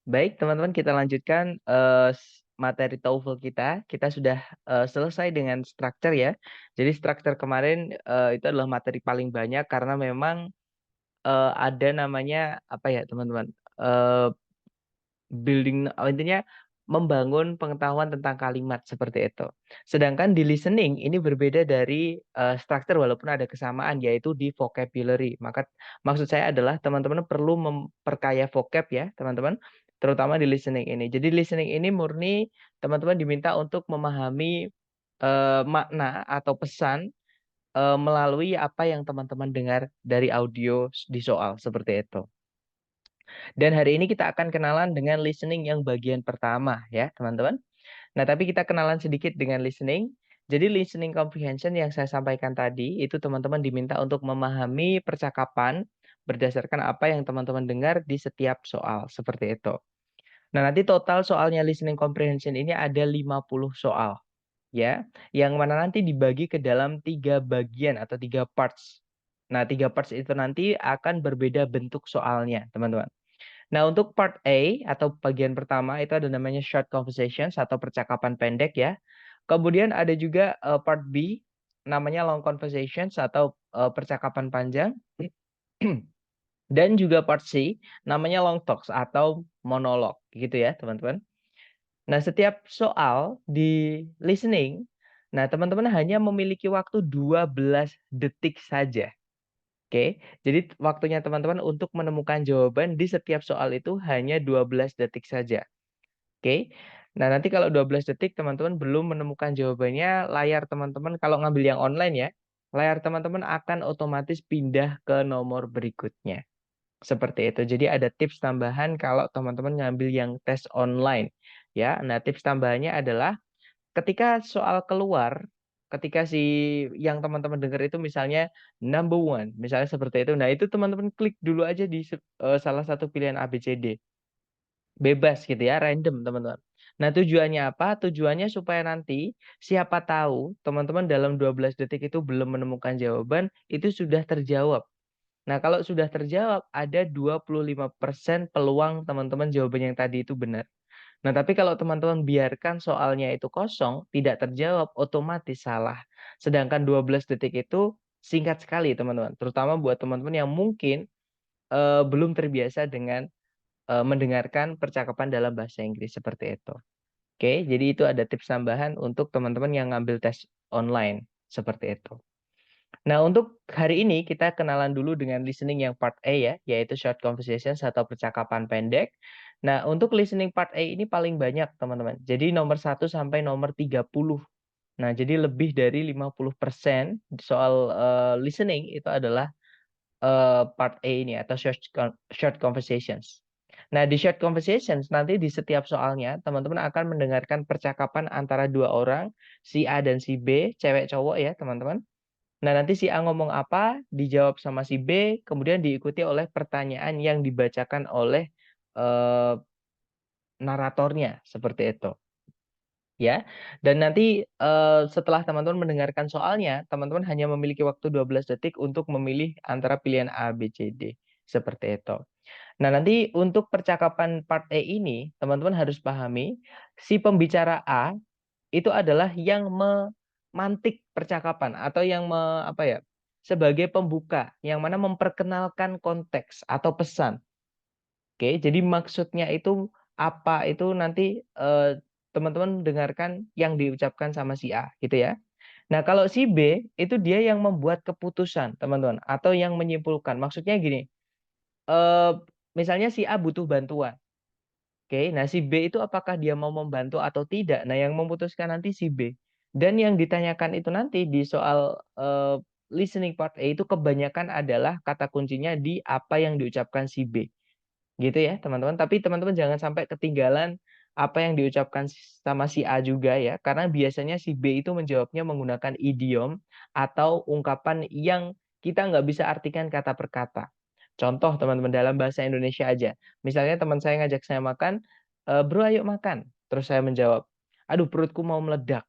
Baik, teman-teman, kita lanjutkan materi TOEFL kita. Kita sudah selesai dengan struktur ya. Jadi struktur kemarin itu adalah materi paling banyak karena memang ada namanya apa ya, teman-teman? eh, Building, intinya membangun pengetahuan tentang kalimat seperti itu. Sedangkan di listening ini berbeda dari struktur walaupun ada kesamaan yaitu di vocabulary. Maka maksud saya adalah teman-teman perlu memperkaya vocab ya, teman-teman, terutama di listening ini. Jadi listening ini murni teman-teman diminta untuk memahami makna atau pesan melalui apa yang teman-teman dengar dari audio di soal seperti itu. Dan hari ini kita akan kenalan dengan listening yang bagian pertama ya, teman-teman. Nah, tapi kita kenalan sedikit dengan listening. Jadi listening comprehension yang saya sampaikan tadi, itu teman-teman diminta untuk memahami percakapan berdasarkan apa yang teman-teman dengar di setiap soal, seperti itu. Nah, nanti total soalnya listening comprehension ini ada 50 soal, ya. Yang mana nanti dibagi ke dalam 3 bagian atau 3 parts. Nah, 3 parts itu nanti akan berbeda bentuk soalnya, teman-teman. Nah, untuk part A atau bagian pertama itu ada namanya short conversations atau percakapan pendek ya. Kemudian ada juga part B namanya long conversations atau percakapan panjang. Dan juga part C namanya long talks atau monolog gitu ya, teman-teman. Nah, setiap soal di listening, nah teman-teman hanya memiliki waktu 12 detik saja. Oke, jadi waktunya teman-teman untuk menemukan jawaban di setiap soal itu hanya 12 detik saja. Oke. Nah, nanti kalau 12 detik teman-teman belum menemukan jawabannya, layar teman-teman kalau ngambil yang online ya, layar teman-teman akan otomatis pindah ke nomor berikutnya. Seperti itu. Jadi ada tips tambahan kalau teman-teman ngambil yang tes online ya. Nah, tips tambahannya adalah ketika soal keluar, ketika si yang teman-teman dengar itu misalnya number one, misalnya seperti itu. Nah, itu teman-teman klik dulu aja di salah satu pilihan A, B, C, D. Bebas gitu ya, random teman-teman. Nah, tujuannya apa? Tujuannya supaya nanti siapa tahu teman-teman dalam 12 detik itu belum menemukan jawaban, itu sudah terjawab. Nah, kalau sudah terjawab, ada 25% peluang teman-teman jawaban yang tadi itu benar. Nah, tapi kalau teman-teman biarkan soalnya itu kosong, tidak terjawab, otomatis salah. Sedangkan 12 detik itu singkat sekali, teman-teman. Terutama buat teman-teman yang mungkin belum terbiasa dengan mendengarkan percakapan dalam bahasa Inggris seperti itu. Oke, jadi itu ada tips tambahan untuk teman-teman yang ngambil tes online seperti itu. Nah, untuk hari ini kita kenalan dulu dengan listening yang part A ya, yaitu short conversations atau percakapan pendek. Nah, untuk listening part A ini paling banyak, teman-teman. Jadi nomor 1 sampai nomor 30. Nah, jadi lebih dari 50% soal listening itu adalah part A ini atau short conversations. Nah, di short conversations nanti di setiap soalnya teman-teman akan mendengarkan percakapan antara dua orang, si A dan si B, cewek cowok ya, teman-teman. Nah, nanti si A ngomong apa, dijawab sama si B, kemudian diikuti oleh pertanyaan yang dibacakan oleh eh, naratornya, seperti itu. Ya, dan nanti setelah teman-teman mendengarkan soalnya, teman-teman hanya memiliki waktu 12 detik untuk memilih antara pilihan A, B, C, D. Seperti itu. Nah, nanti untuk percakapan part E ini, teman-teman harus pahami, si pembicara A itu adalah yang memantik percakapan atau yang apa ya, sebagai pembuka, yang mana memperkenalkan konteks atau pesan. Oke, jadi maksudnya itu apa itu nanti teman-teman dengarkan yang diucapkan sama si A, gitu ya. Nah, kalau si B itu dia yang membuat keputusan, teman-teman, atau yang menyimpulkan. Maksudnya gini, eh misalnya si A butuh bantuan. Oke, nah si B itu apakah dia mau membantu atau tidak? Nah, yang memutuskan nanti si B. Dan yang ditanyakan itu nanti di soal listening part A itu kebanyakan adalah kata kuncinya di apa yang diucapkan si B. Gitu ya, teman-teman. Tapi teman-teman jangan sampai ketinggalan apa yang diucapkan sama si A juga ya. Karena biasanya si B itu menjawabnya menggunakan idiom atau ungkapan yang kita nggak bisa artikan kata per kata. Contoh teman-teman dalam bahasa Indonesia aja. Misalnya teman saya ngajak saya makan, bro ayo makan. Terus saya menjawab, aduh perutku mau meledak.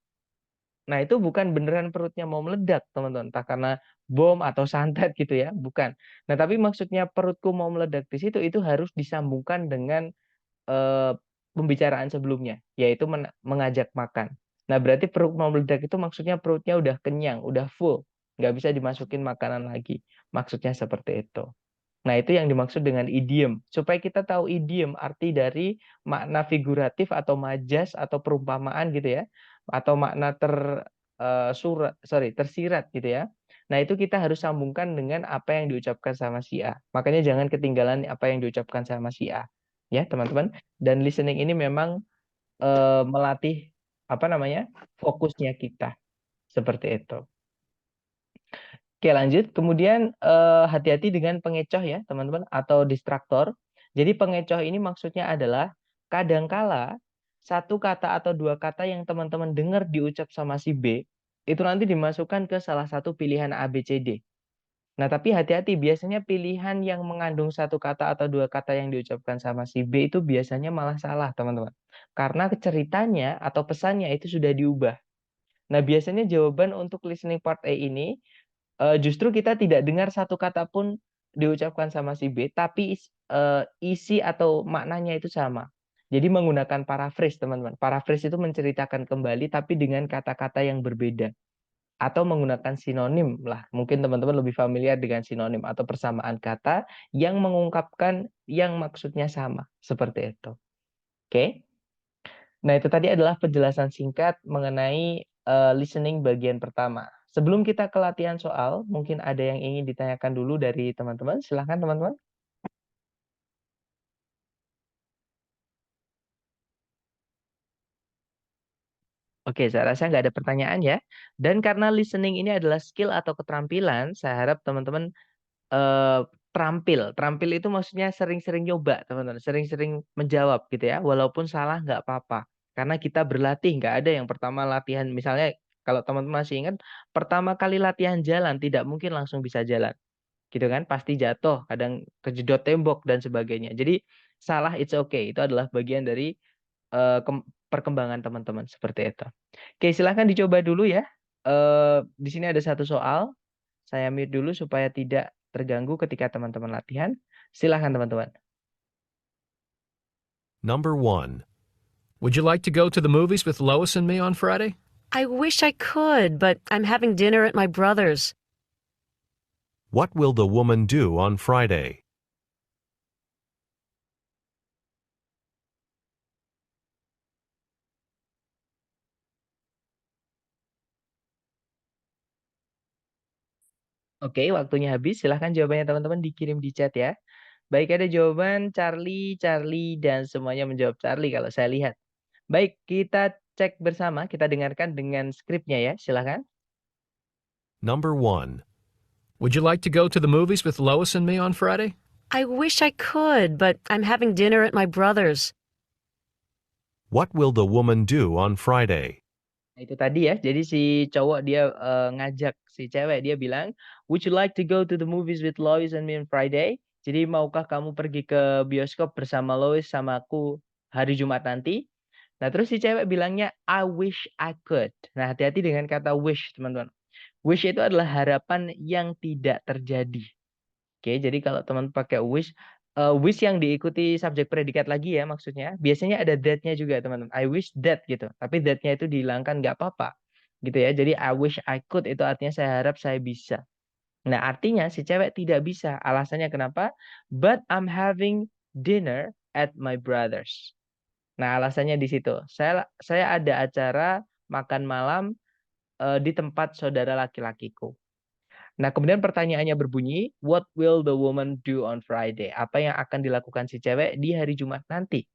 Nah itu bukan beneran perutnya mau meledak teman-teman. Entah karena bom atau santet gitu ya, bukan. Nah tapi maksudnya perutku mau meledak di situ itu harus disambungkan dengan eh, pembicaraan sebelumnya, yaitu mengajak makan. Nah, berarti perut mau meledak itu maksudnya perutnya udah kenyang, udah full, nggak bisa dimasukin makanan lagi. Maksudnya seperti itu. Nah, itu yang dimaksud dengan idiom. Supaya kita tahu idiom, arti dari makna figuratif atau majas atau perumpamaan gitu ya. Atau makna tersirat gitu ya. Nah, itu kita harus sambungkan dengan apa yang diucapkan sama si A. Makanya jangan ketinggalan apa yang diucapkan sama si A. Ya, teman-teman. Dan listening ini memang melatih apa namanya? Fokusnya kita. Seperti itu. Oke, lanjut. Kemudian hati-hati dengan pengecoh ya, teman-teman, atau distraktor. Jadi pengecoh ini maksudnya adalah kadangkala satu kata atau dua kata yang teman-teman dengar diucap sama si B, itu nanti dimasukkan ke salah satu pilihan A, B, C, D. Nah, tapi hati-hati, biasanya pilihan yang mengandung satu kata atau dua kata yang diucapkan sama si B itu biasanya malah salah, teman-teman. Karena ceritanya atau pesannya itu sudah diubah. Nah, biasanya jawaban untuk listening part A ini justru kita tidak dengar satu kata pun diucapkan sama si B, tapi isi atau maknanya itu sama. Jadi menggunakan paraphrase, teman-teman. Paraphrase itu menceritakan kembali, tapi dengan kata-kata yang berbeda. Atau menggunakan sinonim lah. Mungkin teman-teman lebih familiar dengan sinonim atau persamaan kata yang mengungkapkan yang maksudnya sama. Seperti itu. Oke? Nah, itu tadi adalah penjelasan singkat mengenai listening bagian pertama. Sebelum kita ke latihan soal, mungkin ada yang ingin ditanyakan dulu dari teman-teman. Silahkan teman-teman. Oke, saya rasa nggak ada pertanyaan ya. Dan karena listening ini adalah skill atau keterampilan, saya harap teman-teman eh, terampil. Terampil itu maksudnya sering-sering nyoba, teman-teman. Sering-sering menjawab gitu ya. Walaupun salah nggak apa-apa. Karena kita berlatih, nggak ada yang pertama latihan. Misalnya kalau teman-teman masih ingat, pertama kali latihan jalan, tidak mungkin langsung bisa jalan. Gitu kan? Pasti jatuh, kadang kejedot tembok, dan sebagainya. Jadi salah, it's okay. Itu adalah bagian dari perkembangan teman-teman. Seperti itu. Oke, silahkan dicoba dulu ya. Di sini ada satu soal. Saya mute dulu supaya tidak terganggu ketika teman-teman latihan. Silahkan teman-teman. Number 1. Would you like to go to the movies with Lois and me on Friday? I wish I could, but I'm having dinner at my brother's. What will the woman do on Friday? Oke, waktunya habis. Silahkan jawabannya teman-teman dikirim di chat ya. Baik, ada jawaban Charlie, Charlie, dan semuanya menjawab Charlie kalau saya lihat. Baik, kita cek bersama. Kita dengarkan dengan skripnya ya. Silahkan. Number 1. Would you like to go to the movies with Lois and me on Friday? I wish I could, but I'm having dinner at my brother's. What will the woman do on Friday? Nah, itu tadi ya. Jadi si cowok dia ngajak si cewek. Dia bilang, would you like to go to the movies with Lois and me on Friday? Jadi maukah kamu pergi ke bioskop bersama Lois sama aku hari Jumat nanti? Nah, terus si cewek bilangnya, I wish I could. Nah, hati-hati dengan kata wish, teman-teman. Wish itu adalah harapan yang tidak terjadi. Oke, jadi kalau teman pakai wish, wish yang diikuti subjek predikat lagi ya maksudnya. Biasanya ada that-nya juga, teman-teman. I wish that gitu. Tapi that-nya itu dihilangkan nggak apa-apa. Gitu ya. Jadi I wish I could itu artinya saya harap saya bisa. Nah, artinya si cewek tidak bisa. Alasannya kenapa? But I'm having dinner at my brother's. Nah, alasannya di situ. Saya ada acara makan malam di tempat saudara laki-lakiku. Nah, kemudian pertanyaannya berbunyi, what will the woman do on Friday? Apa yang akan dilakukan si cewek di hari Jumat nanti?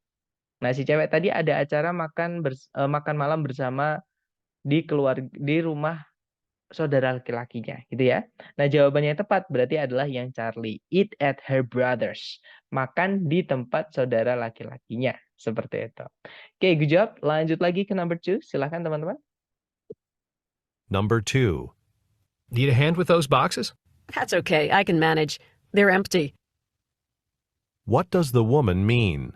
Nah, si cewek tadi ada acara makan malam bersama di rumah saudara laki-lakinya, gitu ya. Nah, jawabannya yang tepat berarti adalah yang Charlie. Eat at her brother's. Makan di tempat saudara laki-lakinya. Seperti itu. Oke, good job. Lanjut lagi ke number 2. Silahkan teman-teman. Number 2. Need a hand with those boxes? That's okay, I can manage. They're empty. What does the woman mean?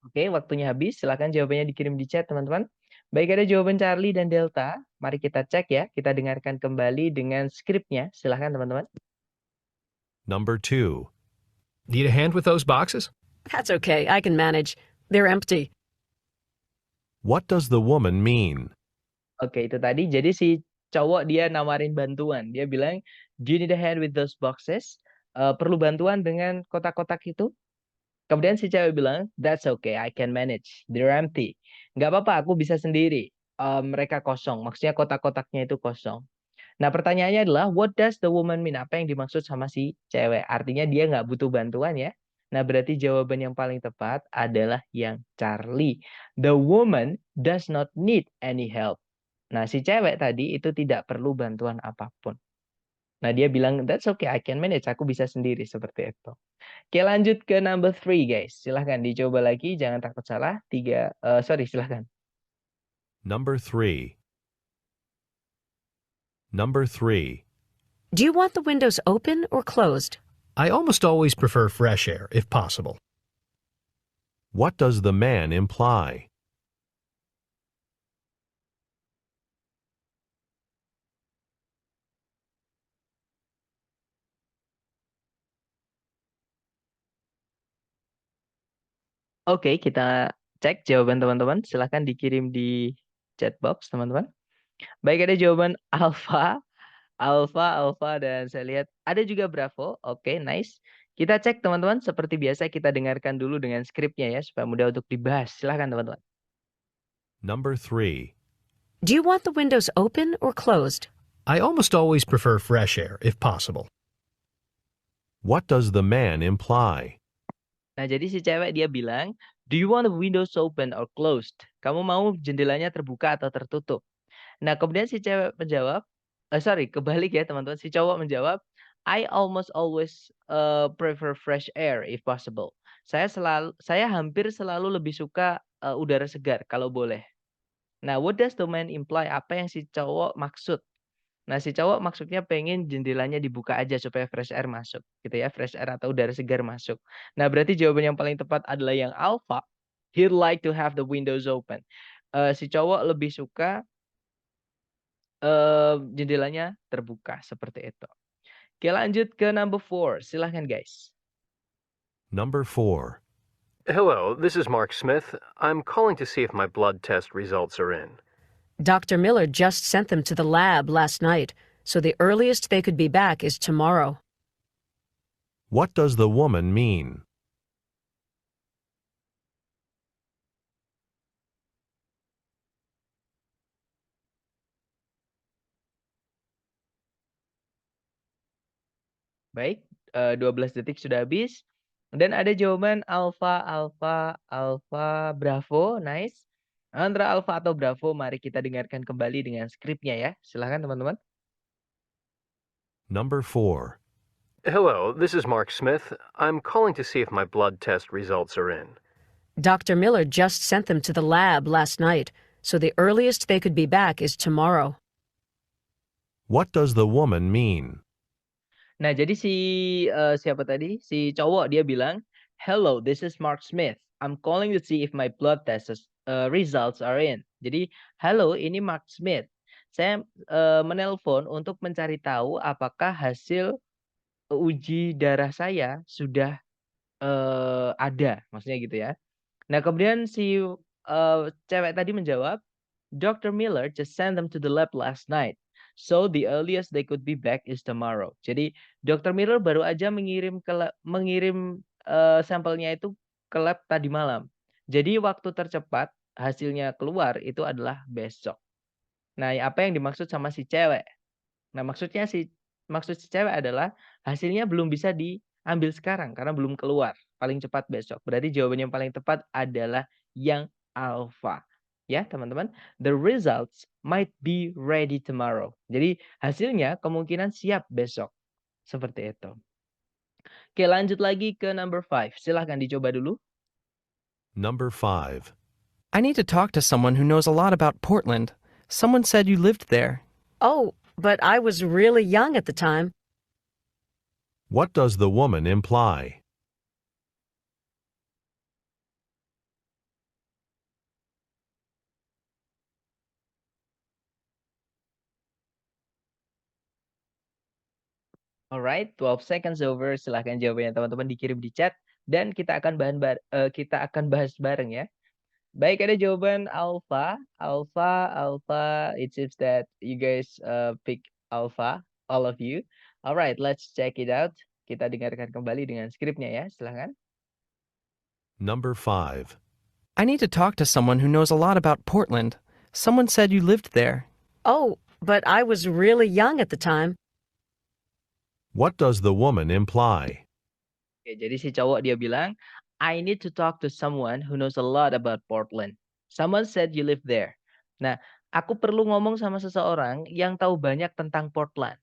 Oke, waktunya habis. Silahkan jawabannya dikirim di chat, teman-teman. Baik, ada jawaban Charlie dan Delta. Mari kita cek ya. Kita dengarkan kembali dengan skripnya. Silahkan teman-teman. Number 2. Need a hand with those boxes? That's okay. I can manage. They're empty. What does the woman mean? Oke, itu tadi. Jadi si cowok dia nawarin bantuan. Dia bilang, "Do you need a hand with those boxes?" Perlu bantuan dengan kotak-kotak itu? Kemudian si cewek bilang, "That's okay, I can manage. They're empty." Nggak apa-apa, aku bisa sendiri. Mereka kosong. Maksudnya kotak-kotaknya itu kosong. Nah, pertanyaannya adalah, what does the woman mean? Apa yang dimaksud sama si cewek? Artinya dia nggak butuh bantuan ya. Nah, berarti jawaban yang paling tepat adalah yang Charlie. The woman does not need any help. Nah, si cewek tadi itu tidak perlu bantuan apapun. Nah, dia bilang, that's okay, I can manage. Aku bisa sendiri, seperti itu. Oke, lanjut ke number 3, guys. Silahkan dicoba lagi, jangan takut salah. Silahkan. Number 3. Number 3. Do you want the windows open or closed? I almost always prefer fresh air, if possible. What does the man imply? Oke, kita cek jawaban teman-teman. Silahkan dikirim di chat box, teman-teman. Baik, ada jawaban alfa, dan saya lihat ada juga bravo. Oke, nice. Kita cek teman-teman, seperti biasa kita dengarkan dulu dengan skripnya ya, supaya mudah untuk dibahas. Silahkan teman-teman. Number 3. Do you want the windows open or closed? I almost always prefer fresh air, if possible. What does the man imply? Nah, jadi si cewek dia bilang, do you want the windows open or closed? Kamu mau jendelanya terbuka atau tertutup? Nah, kemudian si cewek menjawab, kebalik ya teman-teman. Si cowok menjawab, I almost always prefer fresh air if possible. Saya hampir selalu lebih suka udara segar kalau boleh. Nah, what does the man imply? Apa yang si cowok maksud? Nah, si cowok maksudnya pengen jendelanya dibuka aja supaya fresh air masuk, gitu ya, fresh air atau udara segar masuk. Nah, berarti jawaban yang paling tepat adalah yang alpha. He'd like to have the windows open. Si cowok lebih suka jendelanya terbuka seperti itu. Oke, lanjut ke number 4. Silahkan guys. Number 4. Hello, this is Mark Smith. I'm calling to see if my blood test results are in. Dr. Miller just sent them to the lab last night, so the earliest they could be back is tomorrow. What does the woman mean? Baik, 12 detik sudah habis. Dan ada jawaban alfa, bravo, nice. Antara alfa atau bravo, mari kita dengarkan kembali dengan skripnya ya. Silahkan teman-teman. Number 4. Hello, this is Mark Smith. I'm calling to see if my blood test results are in. Dr. Miller just sent them to the lab last night, so the earliest they could be back is tomorrow. What does the woman mean? Nah, jadi siapa tadi? Si cowok dia bilang, "Hello, this is Mark Smith. I'm calling to see if my blood test results are in." Jadi, "Halo, ini Mark Smith. Saya menelpon untuk mencari tahu apakah hasil uji darah saya sudah ada." Maksudnya gitu ya. Nah, kemudian si cewek tadi menjawab, Dr. Miller just sent them to the lab last night. So the earliest they could be back is tomorrow. Jadi Dr. Miller baru aja mengirim sampelnya itu ke lab tadi malam. Jadi waktu tercepat hasilnya keluar itu adalah besok. Nah, apa yang dimaksud sama si cewek? Nah, maksud si cewek adalah hasilnya belum bisa diambil sekarang karena belum keluar. Paling cepat besok. Berarti jawaban yang paling tepat adalah yang alpha. Ya, teman-teman. The results might be ready tomorrow. Jadi hasilnya kemungkinan siap besok. Seperti itu. Oke, lanjut lagi ke number 5. Silahkan dicoba dulu. Number 5. I need to talk to someone who knows a lot about Portland. Someone said you lived there. Oh, but I was really young at the time. What does the woman imply? Alright, 12 seconds over. Silahkan jawabannya teman-teman dikirim di chat dan kita akan bahas bareng ya. Baik, ada jawaban Alpha. Alpha. It seems that you guys pick Alpha, all of you. Alright, let's check it out. Kita dengarkan kembali dengan skripnya ya. Silahkan. Number 5. I need to talk to someone who knows a lot about Portland. Someone said you lived there. Oh, but I was really young at the time. What does the woman imply? Oke, jadi si cowok dia bilang, I need to talk to someone who knows a lot about Portland. Someone said you live there. Nah, aku perlu ngomong sama seseorang yang tahu banyak tentang Portland.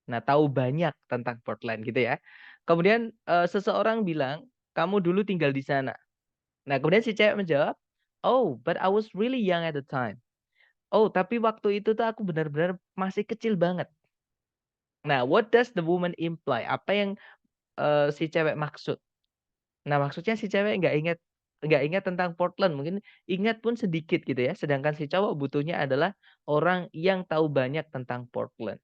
Nah, tahu banyak tentang Portland gitu ya. Kemudian seseorang bilang, kamu dulu tinggal di sana. Nah, kemudian si cewek menjawab, oh, but I was really young at the time. Oh, tapi waktu itu tuh aku benar-benar masih kecil banget. Nah, what does the woman imply? Apa yang si cewek maksud? Nah, maksudnya si cewek nggak ingat tentang Portland, mungkin ingat pun sedikit gitu ya, sedangkan si cowok butuhnya adalah orang yang tahu banyak tentang Portland,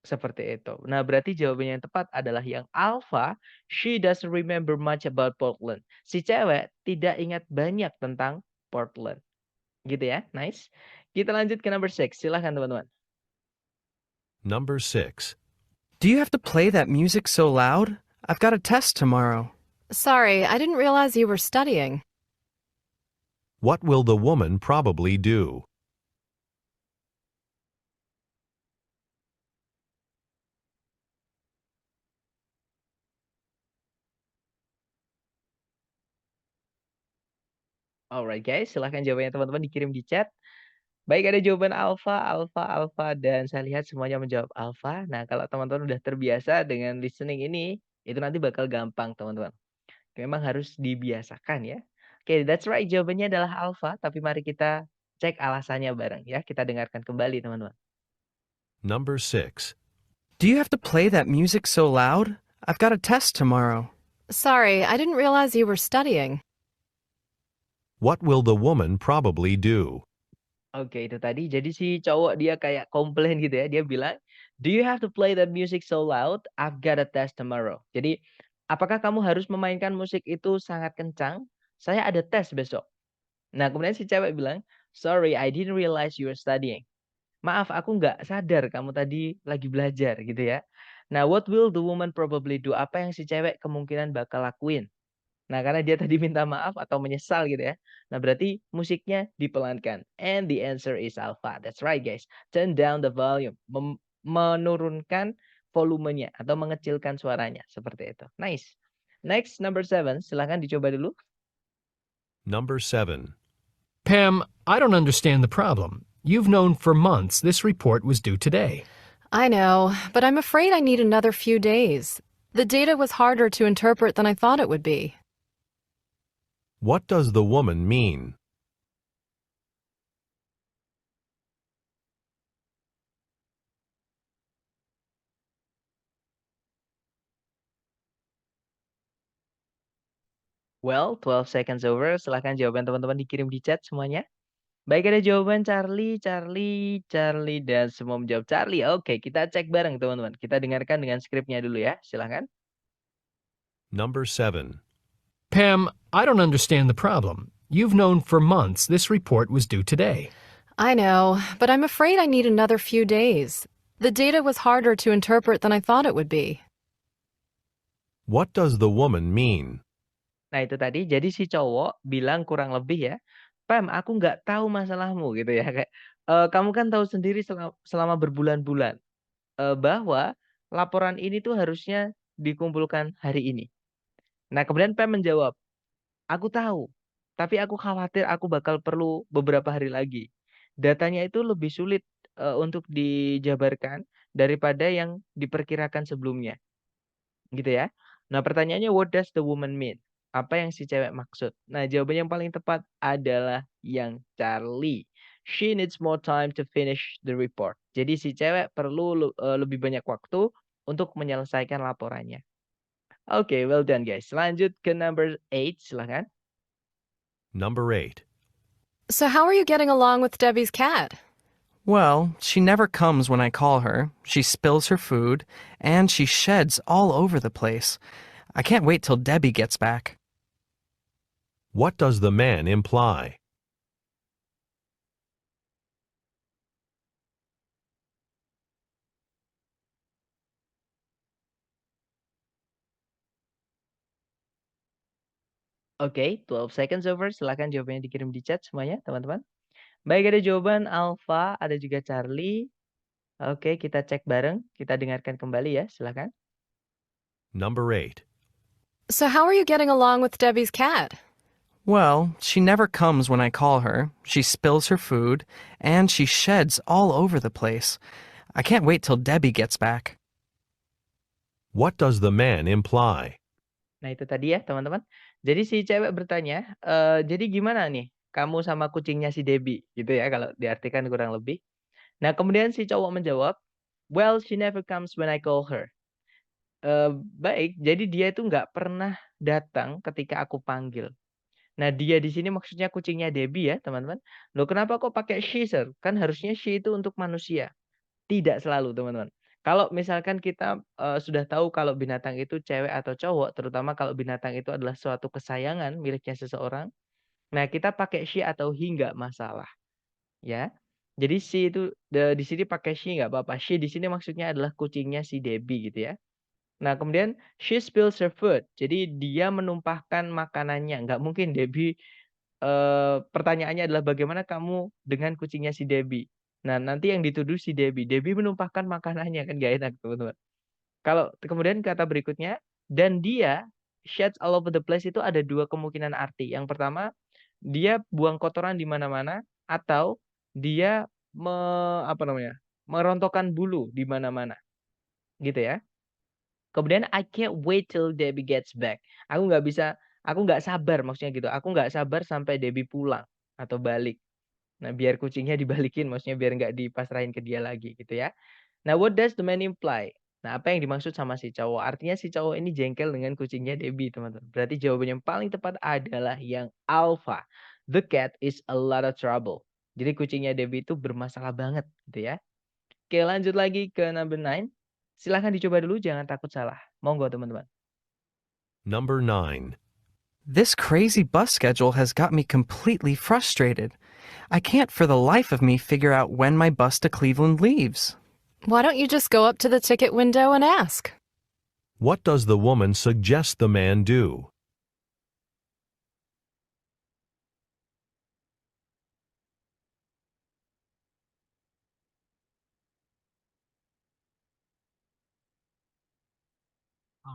seperti itu. Nah, berarti jawabannya yang tepat adalah yang alpha, she doesn't remember much about Portland. Si cewek tidak ingat banyak tentang Portland, gitu ya, nice. Kita lanjut ke number 6, silahkan teman-teman. Number 6. Do you have to play that music so loud? I've got a test tomorrow. Sorry, I didn't realize you were studying. What will the woman probably do? Alright guys, silahkan jawabannya teman-teman dikirim di chat. Baik, ada jawaban alfa, dan saya lihat semuanya menjawab alfa. Nah, kalau teman-teman udah terbiasa dengan listening ini, itu nanti bakal gampang, teman-teman. Memang harus dibiasakan ya. Oke, that's right, jawabannya adalah alfa, tapi mari kita cek alasannya bareng ya. Kita dengarkan kembali, teman-teman. Number 6. Do you have to play that music so loud? I've got a test tomorrow. Sorry, I didn't realize you were studying. What will the woman probably do? Oke, itu tadi. Jadi si cowok dia kayak komplain gitu ya. Dia bilang, "Do you have to play that music so loud? I've got a test tomorrow." Jadi, apakah kamu harus memainkan musik itu sangat kencang? Saya ada tes besok. Nah, kemudian si cewek bilang, "Sorry, I didn't realize you were studying." Maaf, aku nggak sadar kamu tadi lagi belajar gitu ya. Nah, what will the woman probably do? Apa yang si cewek kemungkinan bakal lakuin? Nah, karena dia tadi minta maaf atau menyesal gitu ya. Nah, berarti musiknya dipelankan. And the answer is alpha. That's right, guys. Turn down the volume. Menurunkan volumenya atau mengecilkan suaranya. Seperti itu. Nice. Next, number 7. Silahkan dicoba dulu. Number 7. Pam, I don't understand the problem. You've known for months this report was due today. I know, but I'm afraid I need another few days. The data was harder to interpret than I thought it would be. What does the woman mean? Well, 12 seconds over. Silahkan jawaban teman-teman dikirim di chat semuanya. Baik, ada jawaban Charlie, dan semua menjawab Charlie. Oke, kita cek bareng teman-teman. Kita dengarkan dengan skripnya dulu ya. Silahkan. Number 7. Pam, I don't understand the problem. You've known for months this report was due today. I know, but I'm afraid I need another few days. The data was harder to interpret than I thought it would be. What does the woman mean? Nah, itu tadi. Jadi si cowok bilang kurang lebih ya, Pam, aku nggak tahu masalahmu gitu ya. Kayak, kamu kan tahu sendiri selama berbulan-bulan bahwa laporan ini tuh harusnya dikumpulkan hari ini. Nah, kemudian Pam menjawab, aku tahu, tapi aku khawatir aku bakal perlu beberapa hari lagi. Datanya itu lebih sulit untuk dijabarkan daripada yang diperkirakan sebelumnya. Gitu ya. Nah, pertanyaannya what does the woman mean? Apa yang si cewek maksud? Nah, jawaban yang paling tepat adalah yang Charlie. She needs more time to finish the report. Jadi si cewek perlu lebih banyak waktu untuk menyelesaikan laporannya. Oke, well done guys. Lanjut ke number 8, silahkan. Number 8. So, how are you getting along with Debbie's cat? Well, she never comes when I call her. She spills her food, and she sheds all over the place. I can't wait till Debbie gets back. What does the man imply? Oke, 12 seconds over. Silakan jawabannya dikirim di chat semuanya, teman-teman. Baik, ada jawaban Alpha, ada juga Charlie. Oke, kita cek bareng. Kita dengarkan kembali ya, silakan. Number 8. So, how are you getting along with Debbie's cat? Well, she never comes when I call her. She spills her food, and she sheds all over the place. I can't wait till Debbie gets back. What does the man imply? Nah, itu tadi ya, teman-teman. Jadi si cewek bertanya, "Jadi gimana nih kamu sama kucingnya si Debbie?" Gitu ya kalau diartikan kurang lebih. Nah, kemudian si cowok menjawab, "Well, she never comes when I call her." Baik, jadi dia itu nggak pernah datang ketika aku panggil. Nah, dia di sini maksudnya kucingnya Debbie ya, teman-teman. Loh, kenapa kok pakai she, sir? Kan harusnya she itu untuk manusia. Tidak selalu, teman-teman. Kalau misalkan kita, sudah tahu kalau binatang itu cewek atau cowok, terutama kalau binatang itu adalah suatu kesayangan miliknya seseorang, nah kita pakai she atau he nggak masalah, ya. Jadi she itu di sini pakai she nggak apa-apa. She di sini maksudnya adalah kucingnya si Debbie gitu ya. Nah kemudian she spills her food, jadi dia menumpahkan makanannya. Nggak mungkin Debbie pertanyaannya adalah bagaimana kamu dengan kucingnya si Debbie? Nah, nanti yang dituduh si Debbie. Debbie menumpahkan makanannya, kan nggak enak, teman-teman. Kalau kemudian kata berikutnya, dan dia sheds all over the place itu ada 2 kemungkinan arti. Yang pertama, dia buang kotoran di mana-mana atau dia apa namanya, merontokkan bulu di mana-mana, gitu ya. Kemudian I can't wait till Debbie gets back. Aku nggak sabar maksudnya gitu. Aku nggak sabar sampai Debbie pulang atau balik. Nah, biar kucingnya dibalikin, maksudnya biar nggak dipasrahin ke dia lagi gitu ya. Nah, what does the man imply? Nah, apa yang dimaksud sama si cowok? Artinya si cowok ini jengkel dengan kucingnya Debbie, teman-teman. Berarti jawaban yang paling tepat adalah yang alpha. The cat is a lot of trouble. Jadi kucingnya Debbie itu bermasalah banget gitu ya. Oke, lanjut lagi ke number 9. Silahkan dicoba dulu, jangan takut salah. Monggo, teman-teman. Number 9. This crazy bus schedule has got me completely frustrated. I can't for the life of me figure out when my bus to Cleveland leaves. Why don't you just go up to the ticket window and ask? What does the woman suggest the man do?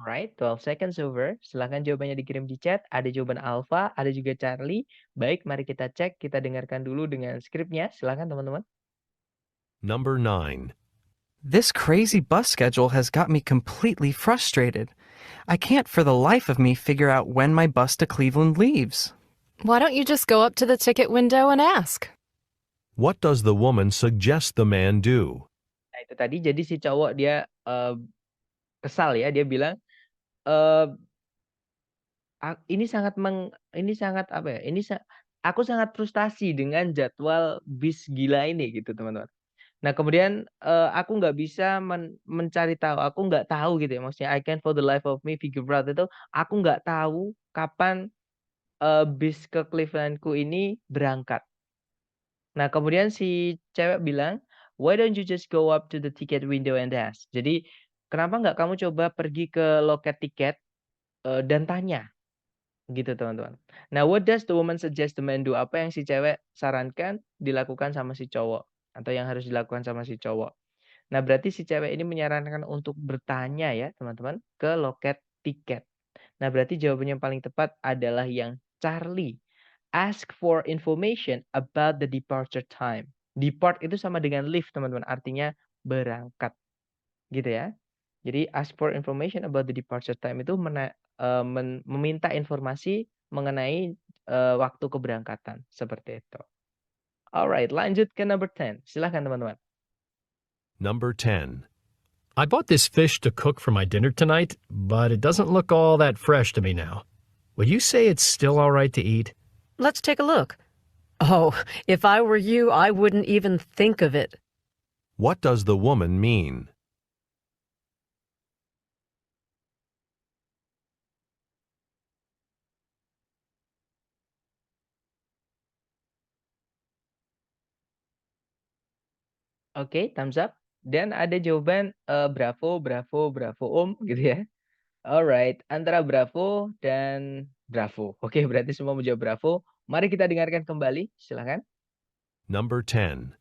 Alright, 12 seconds over. Silahkan jawabannya dikirim di chat. Ada jawaban Alpha, ada juga Charlie. Baik, mari kita cek. Kita dengarkan dulu dengan skripnya. Silahkan, teman-teman. Number 9. This crazy bus schedule has got me completely frustrated. I can't for the life of me figure out when my bus to Cleveland leaves. Why don't you just go up to the ticket window and ask? What does the woman suggest the man do? Nah, itu tadi. Jadi si cowok dia kesal ya. Dia bilang, eh ini sangat apa ya? Aku sangat frustasi dengan jadwal bis gila ini gitu, teman-teman. Nah, kemudian aku nggak bisa mencari tahu, aku nggak tahu gitu ya, maksudnya I can't for the life of me figure out itu, aku nggak tahu kapan bis ke Cleveland-ku ini berangkat. Nah, kemudian si cewek bilang, "Why don't you just go up to the ticket window and ask?" Jadi, kenapa nggak kamu coba pergi ke loket tiket dan tanya, gitu teman-teman. Nah, what does the woman suggest the man do? Apa yang si cewek sarankan dilakukan sama si cowok atau yang harus dilakukan sama si cowok. Nah, berarti si cewek ini menyarankan untuk bertanya ya, teman-teman, ke loket tiket. Nah, berarti jawabannya yang paling tepat adalah yang Charlie. Ask for information about the departure time. Depart itu sama dengan leave, teman-teman. Artinya berangkat. Gitu ya. Jadi ask for information about the departure time itu meminta informasi mengenai waktu keberangkatan. Seperti itu. Alright, lanjut ke number 10. Silahkan teman-teman. Number 10. I bought this fish to cook for my dinner tonight, but it doesn't look all that fresh to me now. Would you say it's still all right to eat? Let's take a look. Oh, if I were you, I wouldn't even think of it. What does the woman mean? Oke, thumbs up. Dan ada jawaban bravo, bravo, bravo gitu ya. Alright, antara bravo dan bravo. Oke, berarti semua menjawab bravo. Mari kita dengarkan kembali, silakan. Number 10.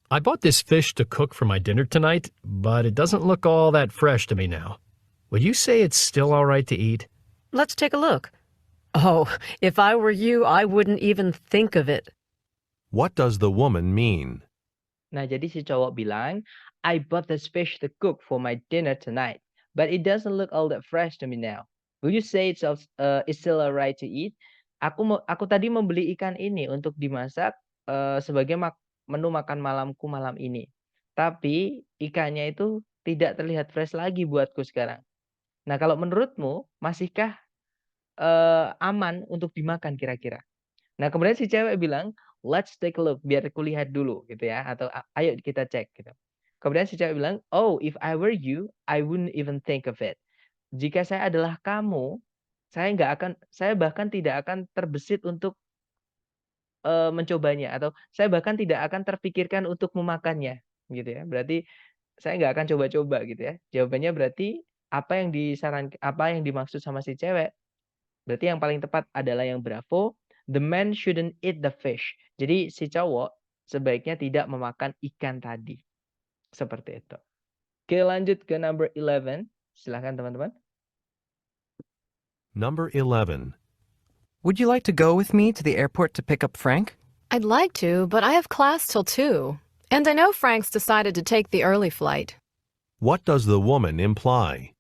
I bought this fish to cook for my dinner tonight, but it doesn't look all that fresh to me now. Would you say it's still all right to eat? Let's take a look. Oh, if I were you, I wouldn't even think of it. What does the woman mean? Nah, jadi si cowok bilang, I bought this fish to cook for my dinner tonight, but it doesn't look all that fresh to me now. Will you say it's still alright to eat? Aku tadi membeli ikan ini untuk dimasak sebagai menu makan malamku malam ini. Tapi ikannya itu tidak terlihat fresh lagi buatku sekarang. Nah, kalau menurutmu masihkah aman untuk dimakan kira-kira? Nah, kemudian si cewek bilang, "Let's take a look," biar aku lihat dulu gitu ya, atau "Ayo kita cek," gitu. Kemudian si cewek bilang, "Oh, if I were you, I wouldn't even think of it." Jika saya adalah kamu, saya bahkan tidak akan terbesit untuk, mencobanya, atau saya bahkan tidak akan terpikirkan untuk memakannya, gitu ya. Berarti saya nggak akan coba-coba gitu ya. Jawabannya berarti apa yang dimaksud sama si cewek, berarti yang paling tepat adalah yang bravo, the man shouldn't eat the fish. Jadi si cowok sebaiknya tidak memakan ikan tadi. Seperti itu. Oke, lanjut ke number 11. Silahkan teman-teman. Number 11. Would you like to go with me to the airport to pick up Frank? I'd like to, but I have class till 2. And I know Frank's decided to take the early flight. What does the woman imply?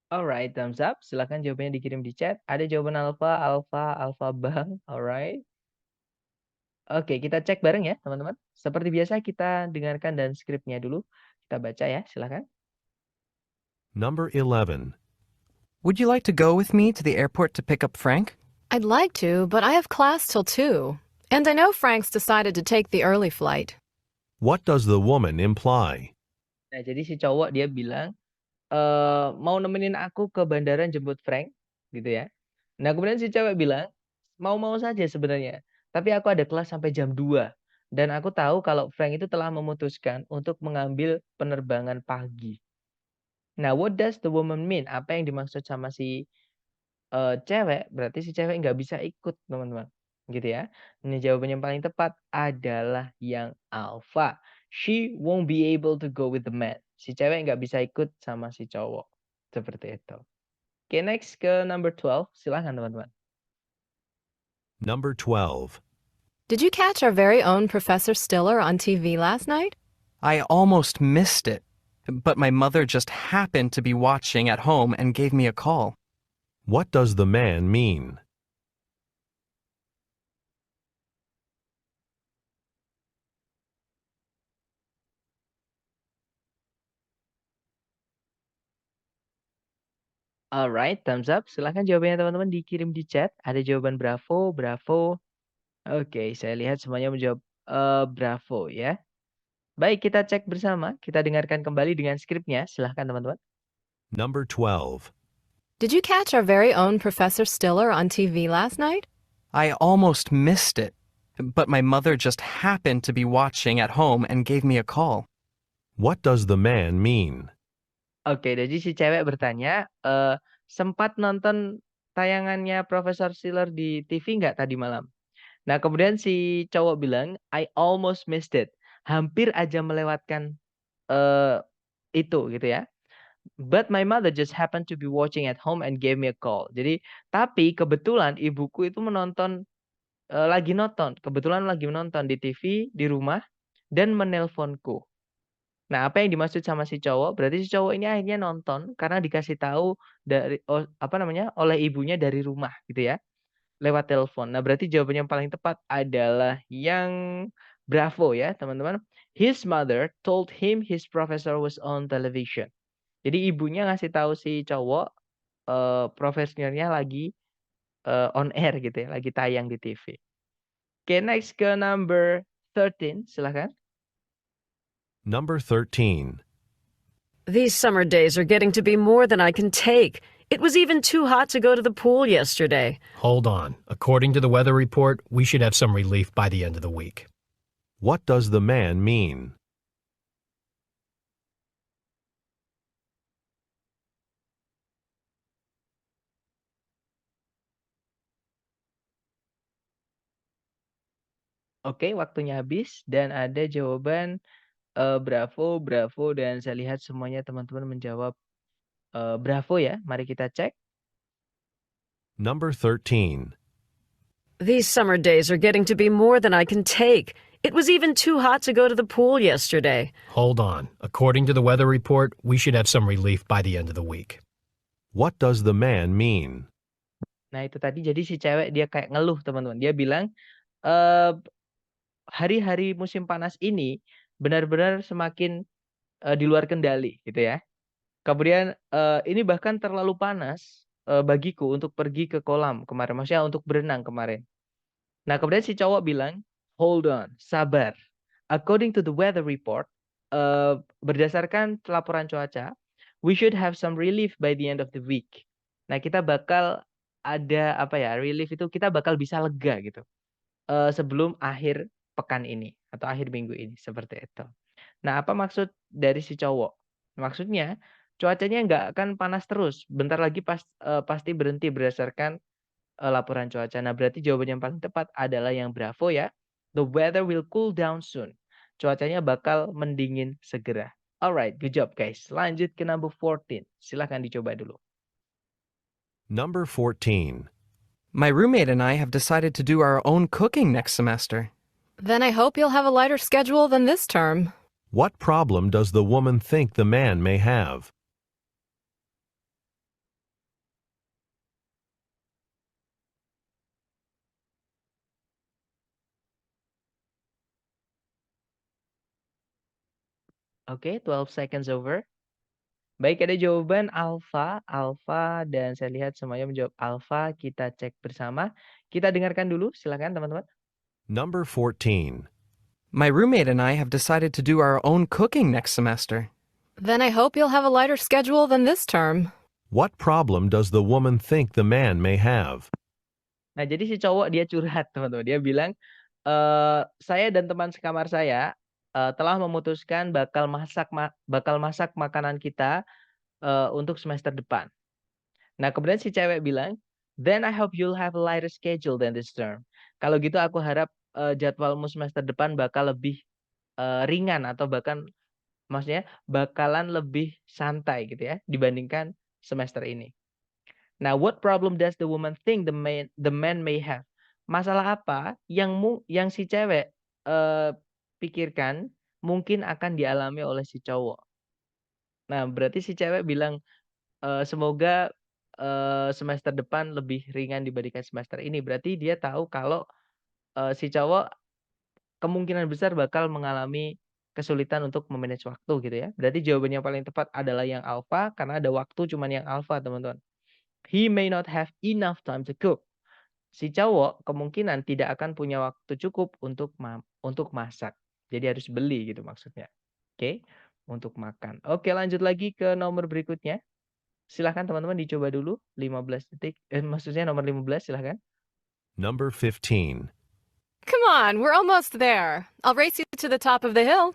Alright, thumbs up. Silahkan jawabannya dikirim di chat. Ada jawaban alfa, alfa, alfa bang. Alright. Oke, kita cek bareng ya teman-teman. Seperti biasa kita dengarkan dan skripnya dulu. Kita baca ya, silahkan. Number 11. Would you like to go with me to the airport to pick up Frank? I'd like to, but I have class till 2. And I know Frank's decided to take the early flight. What does the woman imply? Nah, jadi si cowok dia bilang, mau nemenin aku ke bandara jemput Frank, gitu ya. Nah, kemudian si cewek bilang, mau-mau saja sebenarnya, tapi aku ada kelas sampai jam 2 dan aku tahu kalau Frank itu telah memutuskan untuk mengambil penerbangan pagi. Nah, what does the woman mean? Apa yang dimaksud sama si cewek? Berarti si cewek nggak bisa ikut, teman-teman. Gitu ya. Ini jawaban yang paling tepat adalah yang alpha. She won't be able to go with the man. Si cewek nggak bisa ikut sama si cowok. Seperti itu. Oke, next ke number 12. Silahkan teman-teman. Number 12. Did you catch our very own Professor Stiller on TV last night? I almost missed it, but my mother just happened to be watching at home and gave me a call. What does the man mean? Alright, thumbs up. Silahkan jawabannya teman-teman dikirim di chat. Ada jawaban bravo, bravo. Oke, saya lihat semuanya menjawab bravo ya. Baik, kita cek bersama. Kita dengarkan kembali dengan skripnya. Silahkan teman-teman. Number 12. Did you catch our very own Professor Stiller on TV last night? I almost missed it, but my mother just happened to be watching at home and gave me a call. What does the man mean? Oke, jadi si cewek bertanya, sempat nonton tayangannya Profesor Stiller di TV nggak tadi malam? Nah, kemudian si cowok bilang, I almost missed it. Hampir aja melewatkan itu gitu ya. But my mother just happened to be watching at home and gave me a call. Jadi, tapi kebetulan ibuku itu kebetulan lagi menonton di TV di rumah dan menelponku. Nah, apa yang dimaksud sama si cowok, berarti si cowok ini akhirnya nonton karena dikasih tahu oleh ibunya dari rumah gitu ya, lewat telepon. Nah, berarti jawaban yang paling tepat adalah yang Bravo ya, teman-teman. His mother told him his professor was on television. Jadi ibunya ngasih tahu si cowok profesornya lagi on air gitu ya, lagi tayang di TV. Oke, next ke number 13, silakan. Number 13. These summer days are getting to be more than I can take. It was even too hot to go to the pool yesterday. Hold on. According to the weather report, we should have some relief by the end of the week. What does the man mean? Oke, waktunya habis dan ada jawaban bravo, bravo, dan saya lihat semuanya teman-teman menjawab bravo ya. Mari kita cek. Number 13. These summer days are getting to be more than I can take. It was even too hot to go to the pool yesterday. Hold on. According to the weather report, we should have some relief by the end of the week. What does the man mean? Nah, itu tadi jadi si cewek dia kayak ngeluh, teman-teman. Dia bilang, eee, hari-hari musim panas ini benar-benar semakin di luar kendali gitu ya. Kemudian, ini bahkan terlalu panas, bagiku untuk pergi ke kolam kemarin, maksudnya untuk berenang kemarin. Nah, kemudian si cowok bilang, "Hold on, sabar. According to the weather report," berdasarkan laporan cuaca, "we should have some relief by the end of the week." Nah, kita bakal ada apa ya, relief itu kita bakal bisa lega gitu, sebelum akhir pekan ini atau akhir minggu ini, seperti itu. Nah, apa maksud dari si cowok? Maksudnya, cuacanya nggak akan panas terus, bentar lagi pasti berhenti berdasarkan, laporan cuaca. Nah, berarti jawaban yang paling tepat adalah yang bravo ya, "The weather will cool down soon." Cuacanya bakal mendingin segera. Alright, good job guys. Lanjut ke number 14, silahkan dicoba dulu. Number 14. My roommate and I have decided to do our own cooking next semester. Then I hope you'll have a lighter schedule than this term. What problem does the woman think the man may have? Oke, 12 seconds over. Baik, ada jawaban alfa, alfa, dan saya lihat semuanya menjawab alfa. Kita cek bersama. Kita dengarkan dulu, silakan teman-teman. Number 14. My roommate and I have decided to do our own cooking next semester. Then I hope you'll have a lighter schedule than this term. What problem does the woman think the man may have? Nah, jadi si cowok dia curhat, teman-teman. Dia bilang, saya dan teman sekamar saya telah memutuskan bakal masak makanan kita untuk semester depan. Nah, kemudian si cewek bilang, "Then I hope you'll have a lighter schedule than this term." Kalau gitu aku harap jadwalmu semester depan bakal lebih ringan atau bahkan maksudnya bakalan lebih santai gitu ya dibandingkan semester ini. Nah, what problem does the woman think the man may have? Masalah apa yang si cewek pikirkan mungkin akan dialami oleh si cowok. Nah, berarti si cewek bilang, semoga semester depan lebih ringan dibandingkan semester ini. Berarti dia tahu kalau si cowok kemungkinan besar bakal mengalami kesulitan untuk memanage waktu gitu ya. Berarti jawaban yang paling tepat adalah yang alfa karena ada waktu cuman yang alfa, teman-teman. He may not have enough time to cook. Si cowok kemungkinan tidak akan punya waktu cukup untuk masak. Jadi harus beli gitu maksudnya. Oke, untuk makan. Oke, lanjut lagi ke nomor berikutnya. Silahkan teman-teman dicoba dulu 15 detik. Maksudnya nomor 15 silahkan. Number 15. Come on, we're almost there. I'll race you to the top of the hill.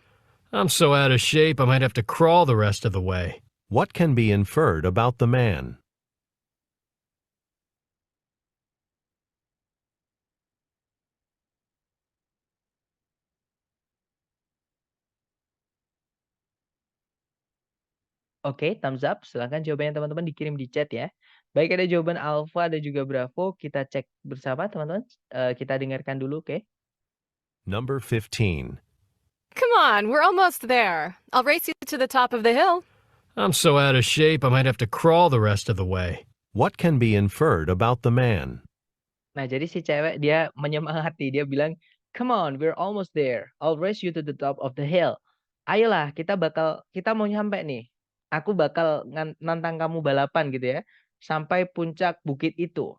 I'm so out of shape, I might have to crawl the rest of the way. What can be inferred about the man? Oke, thumbs up. Silahkan jawabannya teman-teman dikirim di chat ya. Baik, ada jawaban alfa dan juga bravo. Kita cek bersama teman-teman. Kita dengarkan dulu, oke? Number 15. Come on, we're almost there. I'll race you to the top of the hill. I'm so out of shape, I might have to crawl the rest of the way. What can be inferred about the man? Nah, jadi si cewek dia menyemangati. Dia bilang, Come on, we're almost there. I'll race you to the top of the hill. Ayolah, kita mau nyampe nih. Aku bakal nantang kamu balapan gitu ya, sampai puncak bukit itu.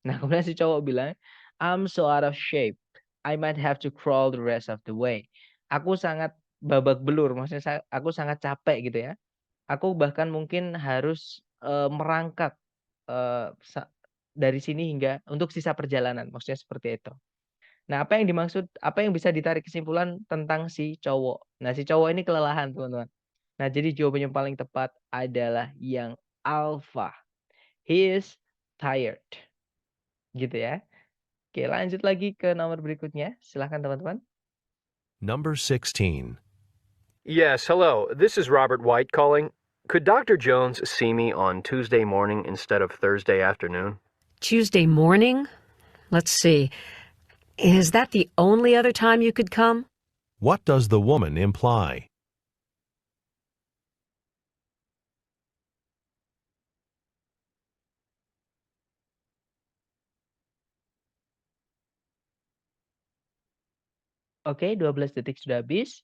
Nah, kemudian si cowok bilang, I'm so out of shape. I might have to crawl the rest of the way. Aku sangat babak belur, maksudnya aku sangat capek gitu ya. Aku bahkan mungkin harus merangkak dari sini hingga untuk sisa perjalanan, maksudnya seperti itu. Nah, apa yang bisa ditarik kesimpulan tentang si cowok? Nah, si cowok ini kelelahan, teman-teman. Nah, jadi jawaban yang paling tepat adalah yang alpha. He is tired. Gitu ya. Oke, lanjut lagi ke nomor berikutnya. Silahkan teman-teman. Number 16. Yes, hello. This is Robert White calling. Could Dr. Jones see me on Tuesday morning instead of Thursday afternoon? Tuesday morning? Let's see. Is that the only other time you could come? What does the woman imply? Oke, 12 detik sudah habis.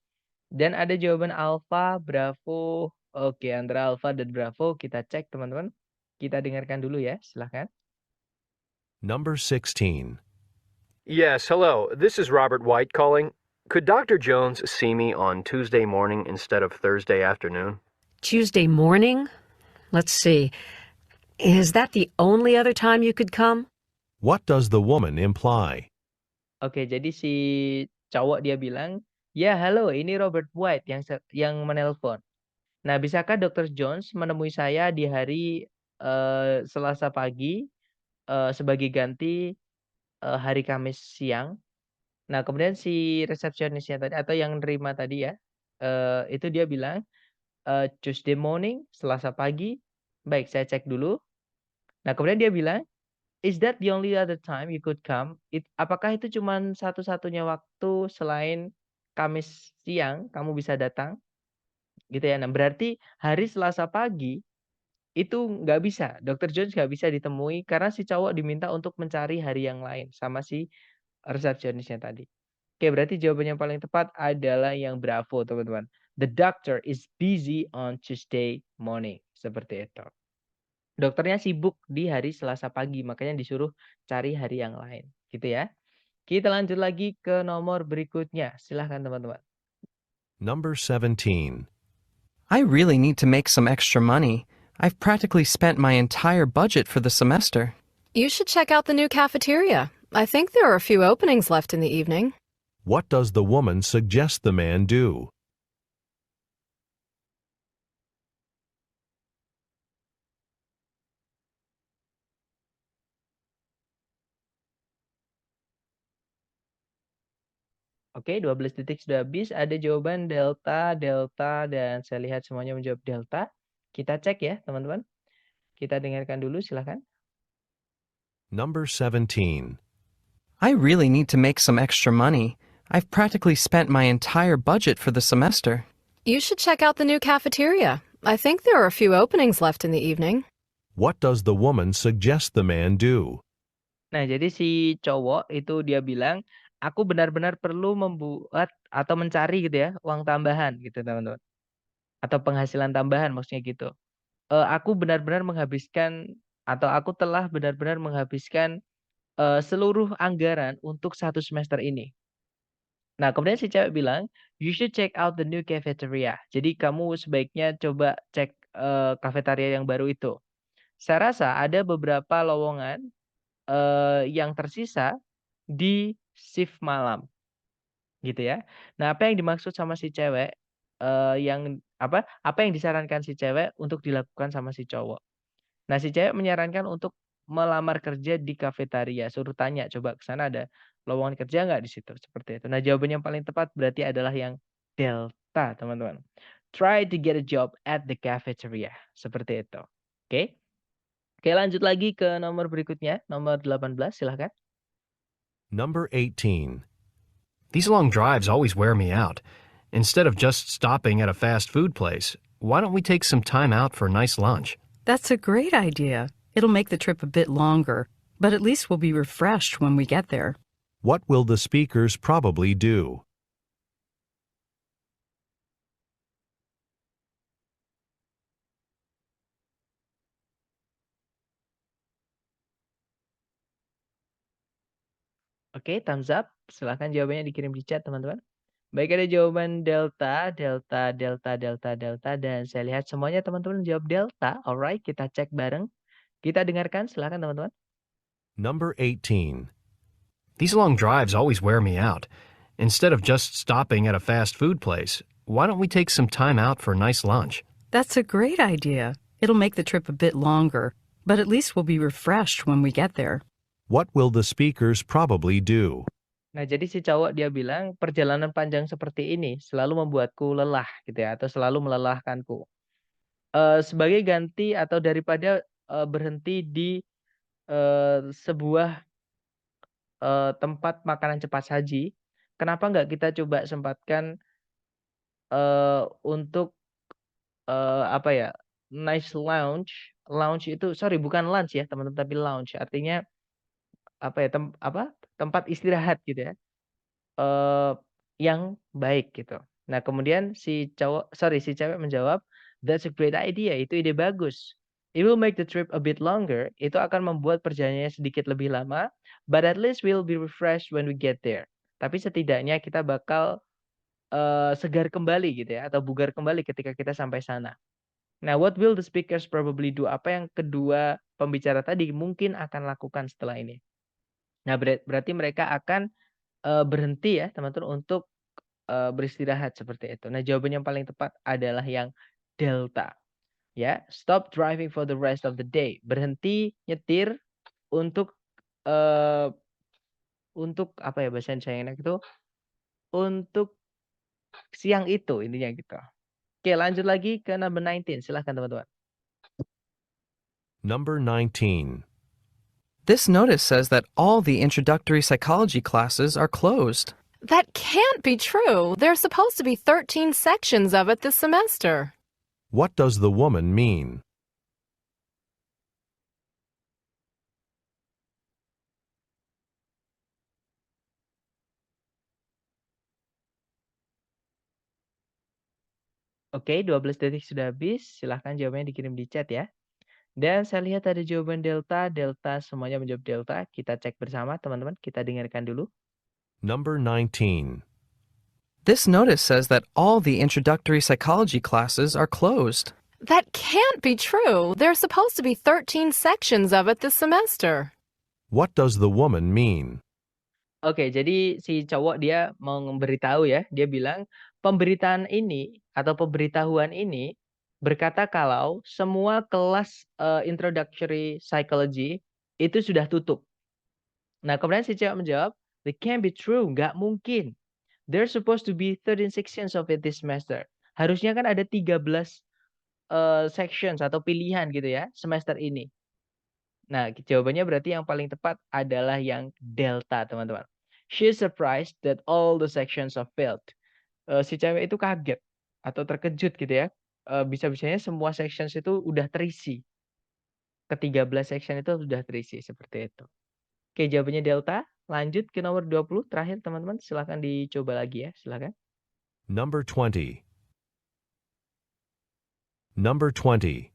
Dan ada jawaban alpha, bravo. Oke, antara alpha dan bravo kita cek teman-teman. Kita dengarkan dulu ya, silahkan. Number 16. Yes, hello. This is Robert White calling. Could Dr. Jones see me on Tuesday morning instead of Thursday afternoon? Tuesday morning? Let's see. Is that the only other time you could come? What does the woman imply? Oke, jadi si cowok dia bilang, ya halo, ini Robert White yang menelpon. Nah, bisakah Dr. Jones menemui saya di hari Selasa pagi sebagai ganti hari Kamis siang? Nah, kemudian si resepsionisnya tadi atau yang nerima tadi ya, itu dia bilang Tuesday morning, Selasa pagi. Baik, saya cek dulu. Nah, kemudian dia bilang, is that the only other time you could come? Apakah itu cuma satu-satunya waktu selain Kamis siang kamu bisa datang? Gitu ya. Nah, berarti hari Selasa pagi itu nggak bisa. Dr. Jones nggak bisa ditemui karena si cowok diminta untuk mencari hari yang lain sama si resepsionisnya tadi. Oke, berarti jawaban yang paling tepat adalah yang bravo, teman-teman. The doctor is busy on Tuesday morning. Seperti itu. Dokternya sibuk di hari Selasa pagi, makanya disuruh cari hari yang lain. Gitu ya. Kita lanjut lagi ke nomor berikutnya. Silahkan teman-teman. Number 17. I really need to make some extra money. I've practically spent my entire budget for the semester. You should check out the new cafeteria. I think there are a few openings left in the evening. What does the woman suggest the man do? Oke, 12 detik sudah habis. Ada jawaban delta, dan saya lihat semuanya menjawab delta. Kita cek ya, teman-teman. Kita dengarkan dulu, silahkan. Number 17. I really need to make some extra money. I've practically spent my entire budget for the semester. You should check out the new cafeteria. I think there are a few openings left in the evening. What does the woman suggest the man do? Nah, jadi si cowok itu dia bilang, aku benar-benar perlu membuat atau mencari gitu ya, uang tambahan gitu, teman-teman. Atau penghasilan tambahan maksudnya gitu. Aku benar-benar menghabiskan atau aku telah benar-benar menghabiskan seluruh anggaran untuk 1 semester ini. Nah, kemudian si cewek bilang, you should check out the new cafeteria. Jadi kamu sebaiknya coba cek kafetaria yang baru itu. Saya rasa ada beberapa lowongan yang tersisa di shift malam. Gitu ya. Nah, apa yang dimaksud sama si cewek apa yang disarankan si cewek untuk dilakukan sama si cowok. Nah, si cewek menyarankan untuk melamar kerja di kafetaria. Suruh tanya, coba ke sana ada lowongan kerja nggak di situ? Seperti itu. Nah, jawaban yang paling tepat berarti adalah yang delta, teman-teman. Try to get a job at the cafeteria. Seperti itu. Oke. Oke, lanjut lagi ke nomor berikutnya. Nomor 18, silahkan. Number 18. These long drives always wear me out. Instead of just stopping at a fast food place, why don't we take some time out for a nice lunch? That's a great idea. It'll make the trip a bit longer, but at least we'll be refreshed when we get there. What will the speakers probably do? Oke, thumbs up. Silahkan jawabannya dikirim di chat, teman-teman. Baik, ada jawaban delta, delta, delta, delta, delta, dan saya lihat semuanya teman-teman jawab delta. Alright, kita cek bareng. Kita dengarkan, silahkan teman-teman. Number 18. These long drives always wear me out. Instead of just stopping at a fast food place, why don't we take some time out for a nice lunch? That's a great idea. It'll make the trip a bit longer, but at least we'll be refreshed when we get there. What will the speakers probably do? Nah, jadi si cowok dia bilang, perjalanan panjang seperti ini selalu membuatku lelah gitu ya, atau selalu melelahkanku. Sebagai ganti atau daripada berhenti di sebuah tempat makanan cepat saji, kenapa nggak kita coba sempatkan untuk apa ya, nice lounge. Lounge itu sorry bukan lunch ya teman-teman, tapi lounge artinya apa ya, tempat istirahat gitu ya. Yang baik gitu. Nah, kemudian si cewek menjawab, "That's a great idea." Itu ide bagus. "It will make the trip a bit longer." Itu akan membuat perjalanannya sedikit lebih lama, "but at least we'll be refreshed when we get there." Tapi setidaknya kita bakal segar kembali gitu ya, atau bugar kembali ketika kita sampai sana. Nah, what will the speakers probably do? Apa yang kedua pembicara tadi mungkin akan lakukan setelah ini? Nah, berarti mereka akan berhenti ya teman-teman untuk beristirahat seperti itu. Nah, jawaban yang paling tepat adalah yang delta. Ya, stop driving for the rest of the day. Berhenti nyetir untuk apa ya bahasa Indonesia yang enak itu? Untuk siang itu intinya gitu. Oke, lanjut lagi ke number 19. Silahkan teman-teman. Number 19. This notice says that all the introductory psychology classes are closed. That can't be true. There's supposed to be 13 sections of it this semester. What does the woman mean? Oke, 12 detik sudah habis. Silahkan jawabannya dikirim di chat ya. Dan saya lihat ada jawaban delta, delta semuanya menjawab delta. Kita cek bersama teman-teman. Kita dengarkan dulu. Number 19. This notice says that all the introductory psychology classes are closed. That can't be true. There's supposed to be 13 sections of it this semester. What does the woman mean? Oke, jadi si cowok dia mau memberitahu ya. Dia bilang pemberitaan ini atau pemberitahuan ini berkata kalau semua kelas introductory psychology itu sudah tutup. Nah, kemudian si cewek menjawab, "It can't be true, nggak mungkin. There's supposed to be 13 sections of it this semester." Harusnya kan ada 13 sections atau pilihan gitu ya semester ini. Nah, jawabannya berarti yang paling tepat adalah yang delta, teman-teman. She is surprised that all the sections are filled. Si cewek itu kaget atau terkejut gitu ya. Bisa-bisanya semua sections itu udah terisi. Ke-13 section itu sudah terisi seperti itu. Oke, jawabannya delta. Lanjut ke nomor 20 terakhir teman-teman. Silakan dicoba lagi ya, silakan. Number 20. Number 20.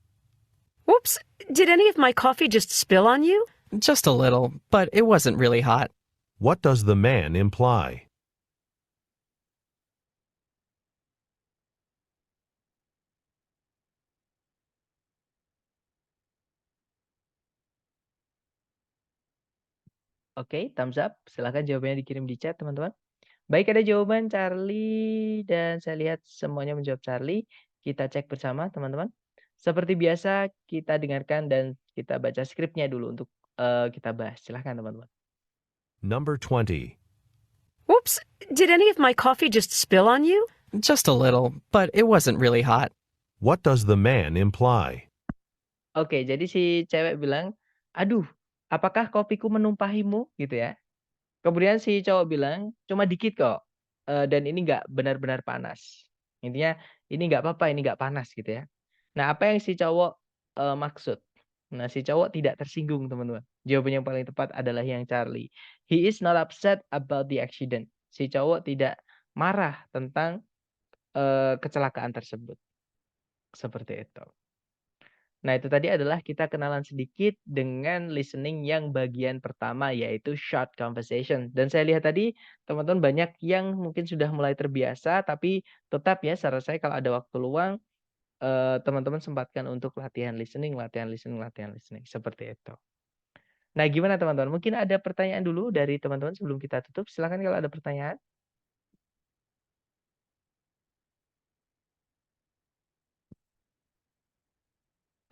Whoops, did any of my coffee just spill on you? Just a little, but it wasn't really hot. What does the man imply? Oke, thumbs up. Silakan jawabannya dikirim di chat, teman-teman. Baik, ada jawaban Charlie dan saya lihat semuanya menjawab Charlie. Kita cek bersama, teman-teman. Seperti biasa, kita dengarkan dan kita baca skripnya dulu untuk kita bahas. Silakan, teman-teman. Number 20. Whoops, did any of my coffee just spill on you? Just a little, but it wasn't really hot. What does the man imply? Oke, jadi si cewek bilang, "Aduh, apakah kopiku menumpahimu?" Gitu ya. Kemudian si cowok bilang, "Cuma dikit kok, dan ini nggak benar-benar panas." Intinya, ini nggak apa-apa, ini nggak panas gitu ya. Nah, apa yang si cowok maksud? Nah, si cowok tidak tersinggung, teman-teman. Jawaban yang paling tepat adalah yang Charlie. He is not upset about the accident. Si cowok tidak marah tentang kecelakaan tersebut. Seperti itu. Nah, itu tadi adalah kita kenalan sedikit dengan listening yang bagian pertama, yaitu short conversation. Dan saya lihat tadi teman-teman banyak yang mungkin sudah mulai terbiasa, tapi tetap ya saran saya kalau ada waktu luang, teman-teman sempatkan untuk latihan listening, seperti itu. Nah, gimana teman-teman? Mungkin ada pertanyaan dulu dari teman-teman sebelum kita tutup. Silakan kalau ada pertanyaan.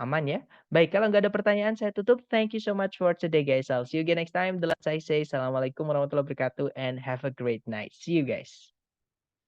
Aman ya? Baik, kalau nggak ada pertanyaan saya tutup. Thank you so much for today guys. I'll see you again next time. The last I say, Assalamualaikum warahmatullahi wabarakatuh and have a great night. See you guys.